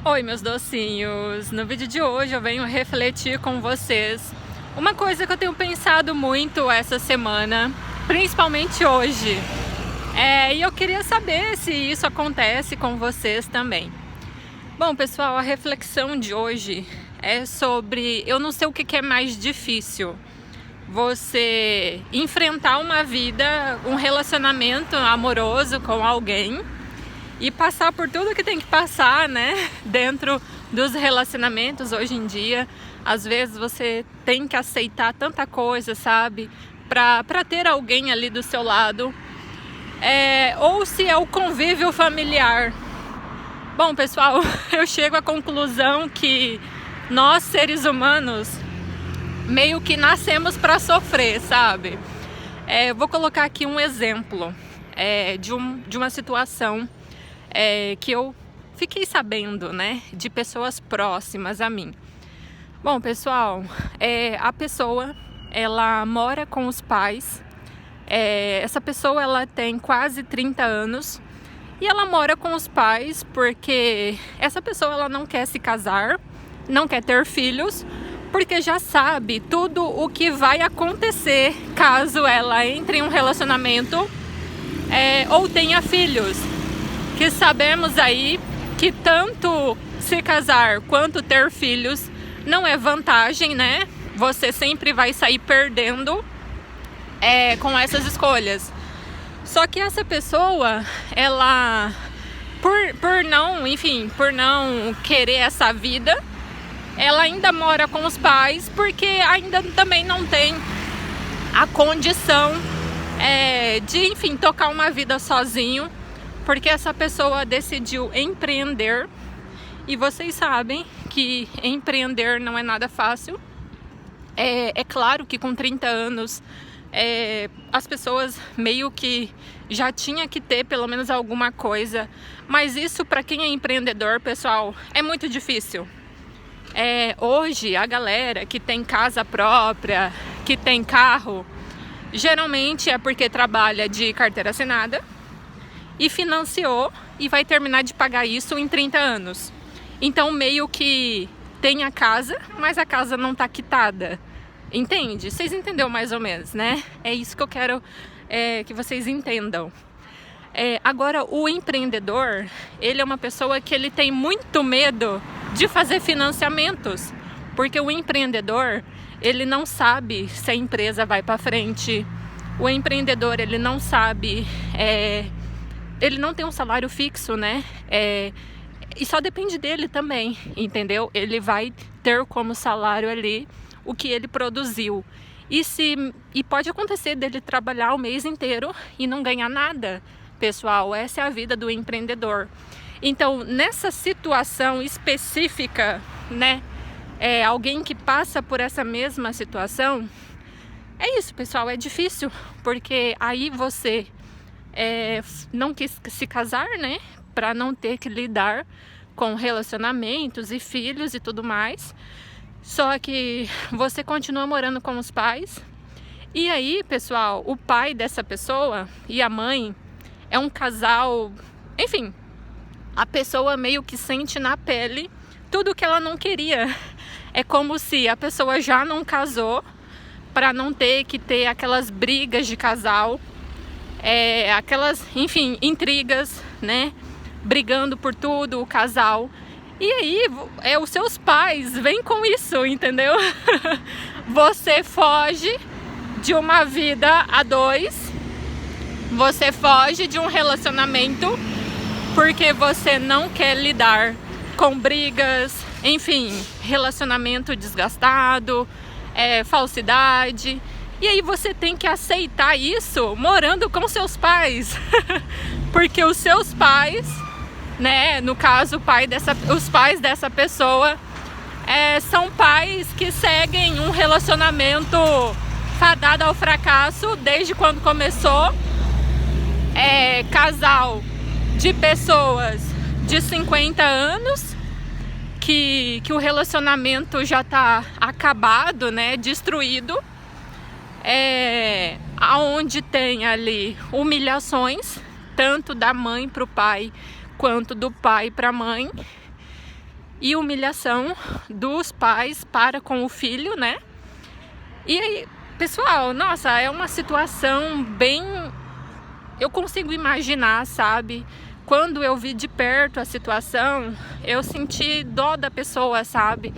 Oi, meus docinhos! No vídeo de hoje eu venho refletir com vocês uma coisa que eu tenho pensado muito essa semana, principalmente hoje. E eu queria saber se isso acontece com vocês também. Bom, pessoal, a reflexão de hoje é sobre... Eu não sei o que é mais difícil. Você enfrentar uma vida, um relacionamento amoroso com alguém e passar por tudo que tem que passar, né? Dentro dos relacionamentos hoje em dia. Às vezes você tem que aceitar tanta coisa, sabe? Pra ter alguém ali do seu lado. Ou se é o convívio familiar. Bom, pessoal, eu chego à conclusão que nós, seres humanos, meio que nascemos para sofrer, sabe? Eu vou colocar aqui um exemplo de uma situação que eu fiquei sabendo, né, de pessoas próximas a mim. Bom, pessoal, a pessoa, ela mora com os pais. Essa pessoa, ela tem quase 30 anos e ela mora com os pais porque essa pessoa, ela não quer se casar, não quer ter filhos, porque já sabe tudo o que vai acontecer caso ela entre em um relacionamento ou tenha filhos. Que sabemos aí que tanto se casar quanto ter filhos não é vantagem, né? Você sempre vai sair perdendo com essas escolhas. Só que essa pessoa, ela, por não querer essa vida, ela ainda mora com os pais porque ainda também não tem a condição de, enfim, tocar uma vida sozinho, porque essa pessoa decidiu empreender e vocês sabem que empreender não é nada fácil. É claro que com 30 anos as pessoas meio que já tinha que ter pelo menos alguma coisa, mas isso para quem é empreendedor, pessoal, é muito difícil. Hoje a galera que tem casa própria, que tem carro, geralmente é porque trabalha de carteira assinada e financiou e vai terminar de pagar isso em 30 anos. Então meio que tem a casa, mas a casa não tá quitada. Entende? Vocês entenderam mais ou menos, né? É isso que eu quero que vocês entendam. Agora, o empreendedor, ele é uma pessoa que ele tem muito medo de fazer financiamentos, porque o empreendedor, ele não sabe se a empresa vai para frente. O empreendedor, ele não sabe, ele não tem um salário fixo, né? E só depende dele também, entendeu? Ele vai ter como salário ali o que ele produziu. E pode acontecer dele trabalhar o mês inteiro e não ganhar nada. Pessoal, essa é a vida do empreendedor. Então, nessa situação específica, né, alguém que passa por essa mesma situação, é isso, pessoal, é difícil, porque aí você não quis se casar, né, para não ter que lidar com relacionamentos e filhos e tudo mais. Só que você continua morando com os pais. E aí, pessoal, o pai dessa pessoa e a mãe é um casal, enfim, a pessoa meio que sente na pele tudo que ela não queria. É como se a pessoa já não casou para não ter que ter aquelas brigas de casal, aquelas, enfim, intrigas, né? Brigando por tudo, o casal. E aí, os seus pais vêm com isso, entendeu? Você foge de uma vida a dois, você foge de um relacionamento porque você não quer lidar com brigas, enfim, relacionamento desgastado, falsidade. E aí você tem que aceitar isso morando com seus pais, porque os seus pais, né, no caso os pais dessa pessoa são pais que seguem um relacionamento fadado ao fracasso desde quando começou. Casal de pessoas de 50 anos que o relacionamento já tá acabado, né, destruído, aonde tem ali humilhações tanto da mãe para o pai quanto do pai para a mãe. e humilhação dos pais para com o filho, né? E aí, pessoal, nossa, é uma situação bem... Eu consigo imaginar, sabe? Quando eu vi de perto a situação, eu senti dó da pessoa, sabe?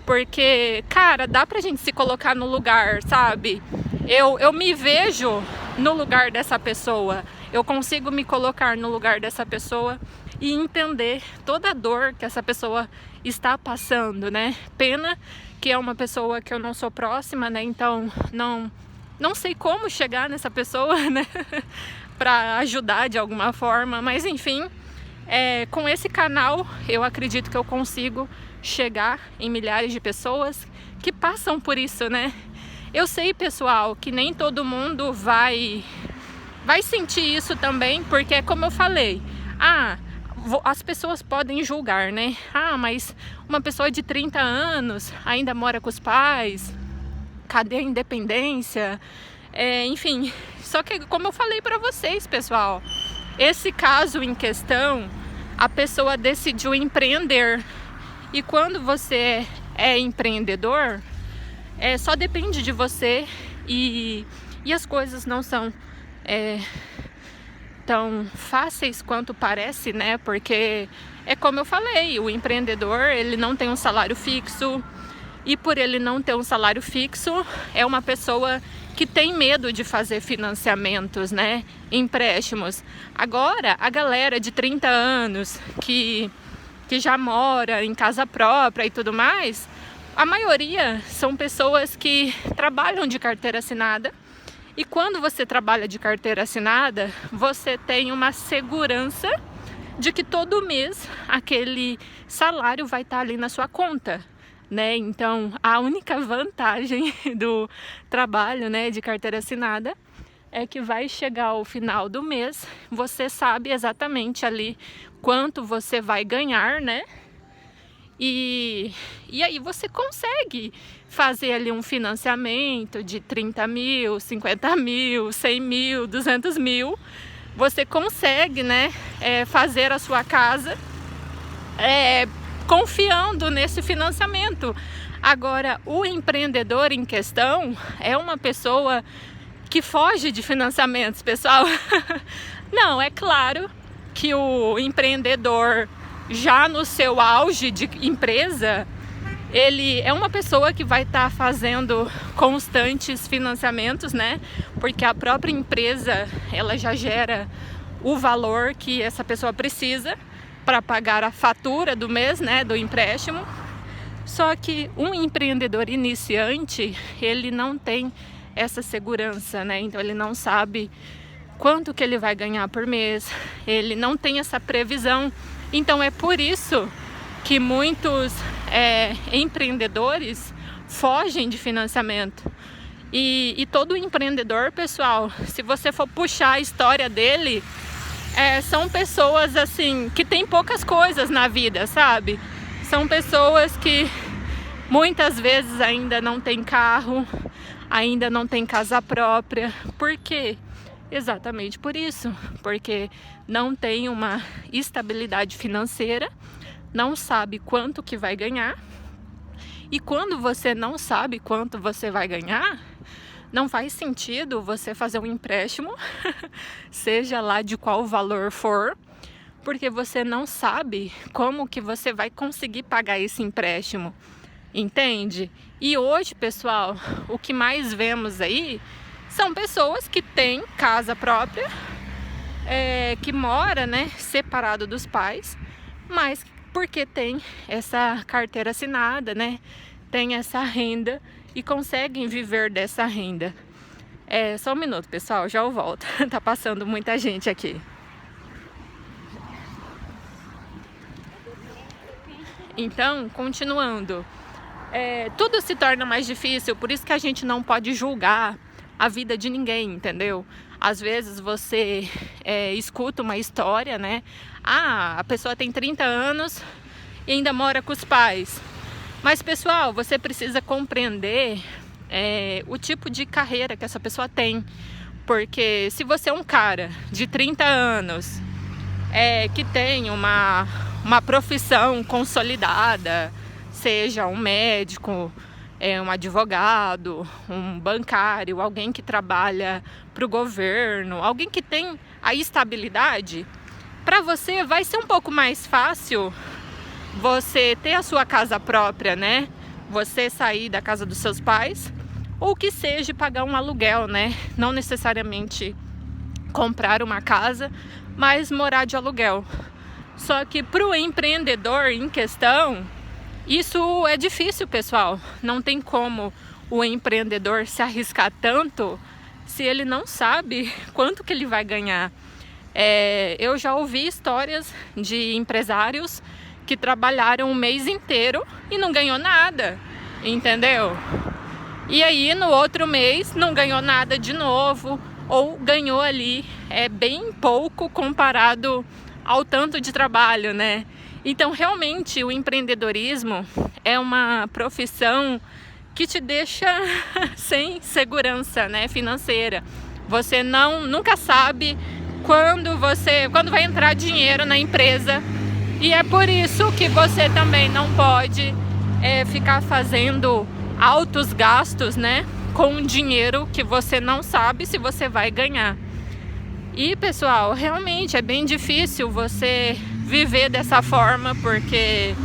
Porque, cara, dá pra gente se colocar no lugar, sabe? Eu me vejo no lugar dessa pessoa. Eu consigo me colocar no lugar dessa pessoa e entender toda a dor que essa pessoa está passando, né? Pena que é uma pessoa que eu não sou próxima, né? Então não sei como chegar nessa pessoa, né? Para ajudar de alguma forma, mas enfim, com esse canal eu acredito que eu consigo chegar em milhares de pessoas que passam por isso, né? Eu sei, pessoal, que nem todo mundo vai sentir isso também, porque como eu falei, as pessoas podem julgar, né? Mas uma pessoa de 30 anos ainda mora com os pais, cadê a independência? Enfim, só que como eu falei pra vocês, pessoal, esse caso em questão, a pessoa decidiu empreender. E quando você é empreendedor, só depende de você e as coisas não são tão fáceis quanto parece, né? Porque como eu falei, o empreendedor, ele não tem um salário fixo, e por ele não ter um salário fixo, é uma pessoa que tem medo de fazer financiamentos, né? Empréstimos. Agora, a galera de 30 anos que já mora em casa própria e tudo mais, a maioria são pessoas que trabalham de carteira assinada. E quando você trabalha de carteira assinada, você tem uma segurança de que todo mês aquele salário vai estar ali na sua conta, né? Então, a única vantagem do trabalho, né, de carteira assinada é que vai chegar ao final do mês, você sabe exatamente ali quanto você vai ganhar, né? E aí você consegue fazer ali um financiamento de 30 mil, 50 mil, 100 mil, 200 mil. Você consegue, né, fazer a sua casa confiando nesse financiamento. Agora, o empreendedor em questão é uma pessoa que foge de financiamentos, pessoal. Não, é claro que o empreendedor, já no seu auge de empresa, ele é uma pessoa que vai estar fazendo constantes financiamentos, né? Porque a própria empresa, ela já gera o valor que essa pessoa precisa para pagar a fatura do mês, né, do empréstimo. Só que um empreendedor iniciante, ele não tem essa segurança, né? Então ele não sabe quanto que ele vai ganhar por mês, ele não tem essa previsão. Então é por isso que muitos empreendedores fogem de financiamento. E todo empreendedor, pessoal, se você for puxar a história dele, são pessoas assim que têm poucas coisas na vida, sabe? São pessoas que muitas vezes ainda não têm carro, ainda não têm casa própria. Por quê? Exatamente por isso, porque não tem uma estabilidade financeira, não sabe quanto que vai ganhar. E quando você não sabe quanto você vai ganhar, não faz sentido você fazer um empréstimo, seja lá de qual valor for, porque você não sabe como que você vai conseguir pagar esse empréstimo, entende? E hoje, pessoal, o que mais vemos aí são pessoas que têm casa própria, que mora, né, separado dos pais, mas porque tem essa carteira assinada, né, tem essa renda e conseguem viver dessa renda. Só um minuto, pessoal, já eu volto. Tá passando muita gente aqui. Então, continuando, tudo se torna mais difícil, por isso que a gente não pode julgar a vida de ninguém, entendeu? Às vezes você escuta uma história, né? A pessoa tem 30 anos e ainda mora com os pais. Mas, pessoal, você precisa compreender o tipo de carreira que essa pessoa tem. Porque se você é um cara de 30 anos que tem uma profissão consolidada, seja um médico, um advogado, um bancário, alguém que trabalha para o governo, alguém que tem a estabilidade, para você vai ser um pouco mais fácil você ter a sua casa própria, né? Você sair da casa dos seus pais, ou que seja pagar um aluguel, né? Não necessariamente comprar uma casa, mas morar de aluguel. Só que para o empreendedor em questão, isso é difícil, pessoal. Não tem como o empreendedor se arriscar tanto se ele não sabe quanto que ele vai ganhar. Eu já ouvi histórias de empresários que trabalharam um mês inteiro e não ganhou nada, entendeu? E aí no outro mês não ganhou nada de novo, ou ganhou ali bem pouco comparado ao tanto de trabalho, né? Então realmente o empreendedorismo é uma profissão que te deixa sem segurança, né, financeira. Você nunca sabe quando vai entrar dinheiro na empresa. E é por isso que você também não pode ficar fazendo altos gastos, né, com dinheiro que você não sabe se você vai ganhar. E pessoal, realmente é bem difícil você viver dessa forma, porque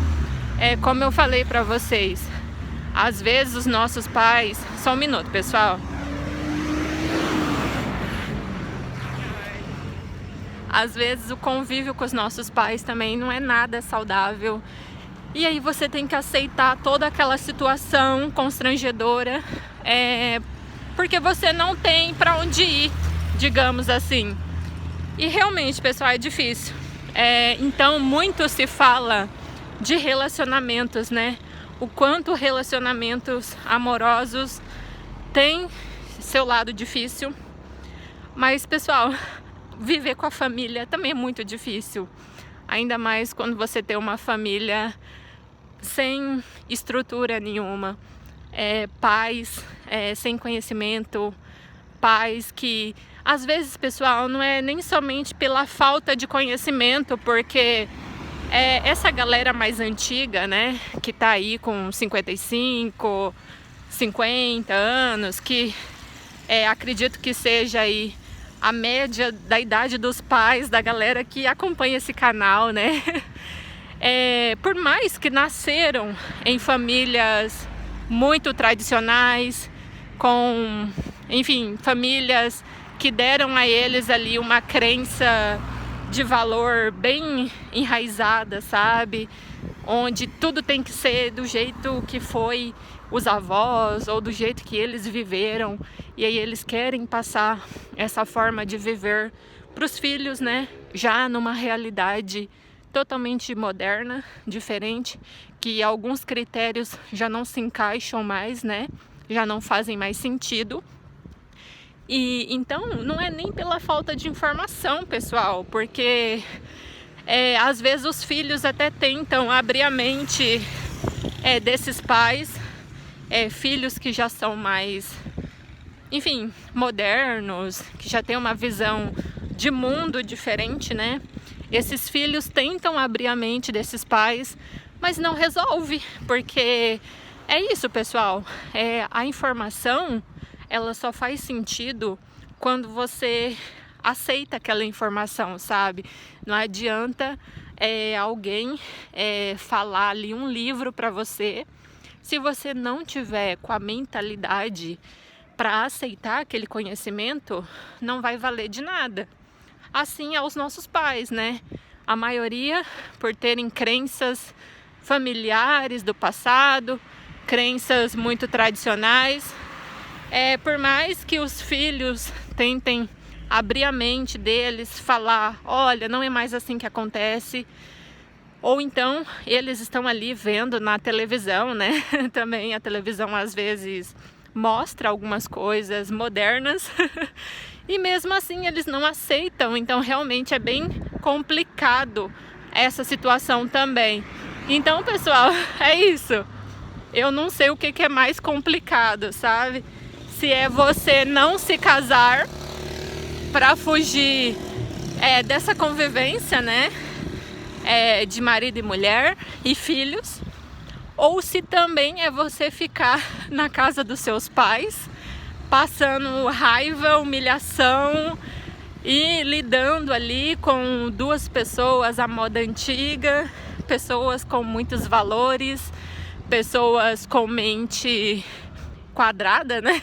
como eu falei para vocês, às vezes os nossos pais... Só um minuto, pessoal. Às vezes o convívio com os nossos pais também não é nada saudável. E aí você tem que aceitar toda aquela situação constrangedora, porque você não tem para onde ir, digamos assim. E realmente, pessoal, é difícil. Então muito se fala de relacionamentos, né? O quanto relacionamentos amorosos têm seu lado difícil. Mas, pessoal, viver com a família também é muito difícil. Ainda mais quando você tem uma família sem estrutura nenhuma. Pais sem conhecimento, pais que... Às vezes, pessoal, não é nem somente pela falta de conhecimento, porque essa galera mais antiga, né, que tá aí com 55, 50 anos, que acredito que seja aí a média da idade dos pais da galera que acompanha esse canal, né? Por mais que nasceram em famílias muito tradicionais, com, enfim, famílias que deram a eles ali uma crença de valor bem enraizada, sabe? Onde tudo tem que ser do jeito que foi os avós ou do jeito que eles viveram, e aí eles querem passar essa forma de viver para os filhos, né? Já numa realidade totalmente moderna, diferente, que alguns critérios já não se encaixam mais, né? Já não fazem mais sentido. E então não é nem pela falta de informação, pessoal, porque às vezes os filhos até tentam abrir a mente desses pais, filhos que já são mais, enfim, modernos, que já têm uma visão de mundo diferente, né? Esses filhos tentam abrir a mente desses pais, mas não resolve, porque é isso, pessoal, a informação, ela só faz sentido quando você aceita aquela informação, sabe? Não adianta alguém falar ali um livro para você, se você não tiver com a mentalidade para aceitar aquele conhecimento, não vai valer de nada. Assim é os nossos pais, né? A maioria, por terem crenças familiares do passado, crenças muito tradicionais, por mais que os filhos tentem abrir a mente deles, falar, olha, não é mais assim que acontece, ou então eles estão ali vendo na televisão, né? Também a televisão às vezes mostra algumas coisas modernas e mesmo assim eles não aceitam, então realmente é bem complicado essa situação também. Então, pessoal, é isso. Eu não sei o que é mais complicado, sabe? Se é você não se casar para fugir dessa convivência, né? de marido e mulher e filhos, ou se também é você ficar na casa dos seus pais, passando raiva, humilhação e lidando ali com duas pessoas à moda antiga, pessoas com muitos valores, pessoas com mente quadrada, né?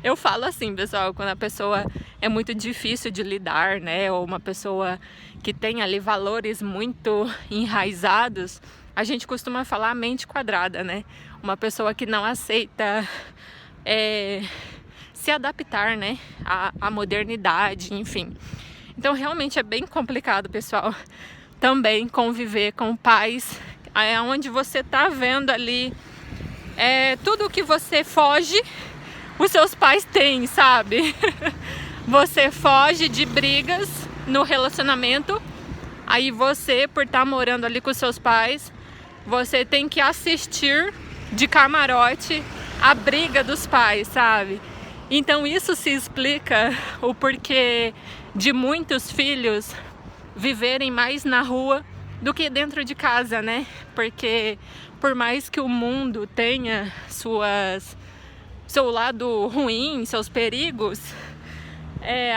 Eu falo assim, pessoal, quando a pessoa é muito difícil de lidar, né? Ou uma pessoa que tem ali valores muito enraizados, a gente costuma falar mente quadrada, né? Uma pessoa que não aceita se adaptar, né? À modernidade, enfim. Então realmente é bem complicado, pessoal, também conviver com pais onde você tá vendo ali tudo que você foge, os seus pais têm, sabe? Você foge de brigas no relacionamento, aí você, por estar morando ali com os seus pais, você tem que assistir de camarote a briga dos pais, sabe? Então isso se explica o porquê de muitos filhos viverem mais na rua do que dentro de casa, né? Porque por mais que o mundo tenha seu lado ruim, seus perigos,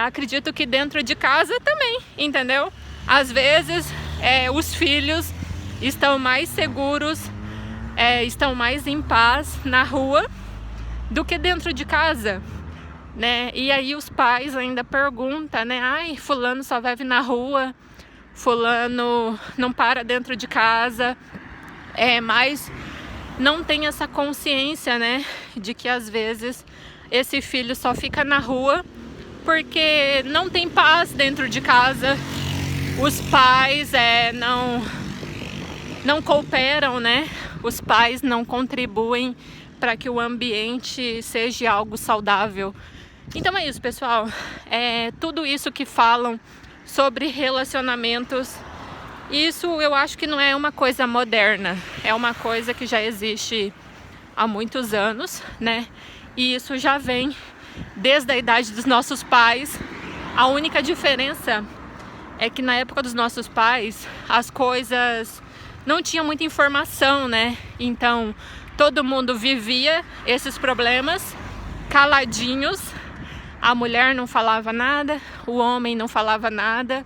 acredito que dentro de casa também, entendeu? Às vezes os filhos estão mais seguros, estão mais em paz na rua do que dentro de casa, né? E aí os pais ainda perguntam, né? Ai, fulano só vive na rua, fulano não para dentro de casa, mas não tem essa consciência, né? De que às vezes esse filho só fica na rua porque não tem paz dentro de casa, os pais não cooperam, né? Os pais não contribuem para que o ambiente seja algo saudável. Então é isso, pessoal. Tudo isso que falam sobre relacionamentos, isso eu acho que não é uma coisa moderna, é uma coisa que já existe há muitos anos, né? E isso já vem desde a idade dos nossos pais. A única diferença é que na época dos nossos pais as coisas não tinham muita informação, né? Então todo mundo vivia esses problemas caladinhos, a mulher não falava nada, o homem não falava nada,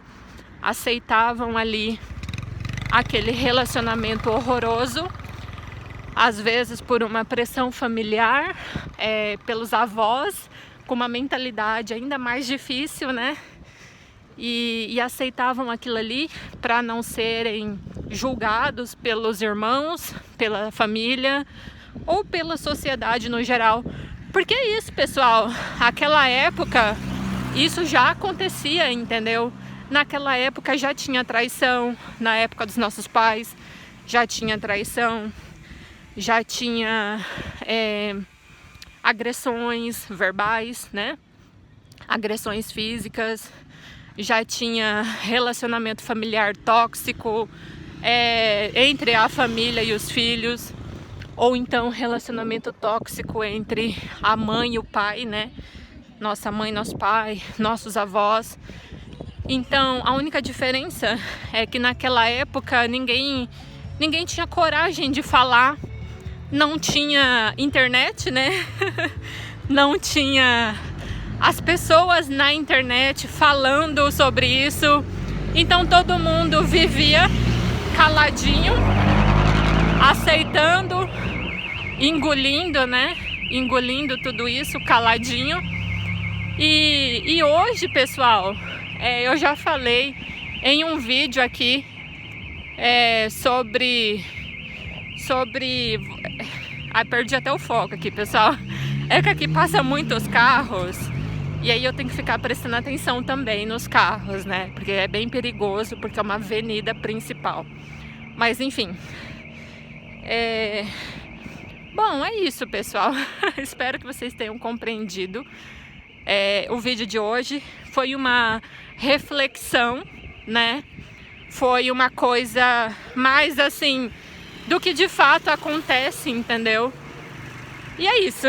aceitavam ali aquele relacionamento horroroso, às vezes por uma pressão familiar, pelos avós, com uma mentalidade ainda mais difícil, né? E aceitavam aquilo ali para não serem julgados pelos irmãos, pela família ou pela sociedade no geral. Porque é isso, pessoal, aquela época isso já acontecia, entendeu? Naquela época já tinha traição, na época dos nossos pais já tinha traição, já tinha agressões verbais, né? Agressões físicas, já tinha relacionamento familiar tóxico entre a família e os filhos, ou então relacionamento tóxico entre a mãe e o pai, né? Nossa mãe, nosso pai, nossos avós. Então a única diferença é que naquela época ninguém tinha coragem de falar, não tinha internet, né? Não tinha as pessoas na internet falando sobre isso, então todo mundo vivia caladinho, aceitando, engolindo, né? Engolindo tudo isso caladinho. E hoje, pessoal, eu já falei em um vídeo aqui sobre... perdi até o foco aqui, pessoal. É que aqui passa muitos carros e aí eu tenho que ficar prestando atenção também nos carros, né? Porque é bem perigoso, porque é uma avenida principal. Mas enfim, bom, é isso, pessoal. Espero que vocês tenham compreendido. O vídeo de hoje foi uma reflexão, né? Foi uma coisa mais assim do que de fato acontece, entendeu? E é isso.